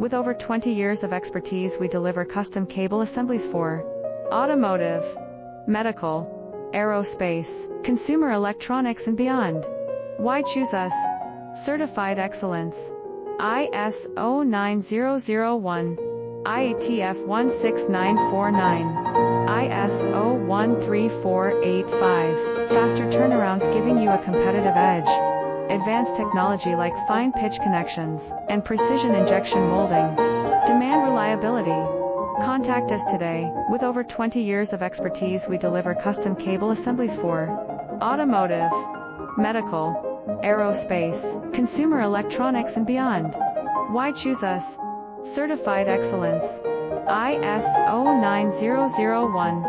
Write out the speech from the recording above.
With over 20 years of expertise, we deliver custom cable assemblies for automotive, medical, aerospace, consumer electronics, and beyond. Why choose us? Certified excellence. ISO 9001, IATF 16949, ISO 13485. Faster turnarounds, giving you a competitive edge. Advanced technology like fine pitch connections and precision injection molding. Demand reliability. Contact us today. With over 20 years of expertise, we deliver custom cable assemblies for automotive, medical, aerospace, consumer electronics, and beyond. Why choose us? Certified excellence. ISO 9001,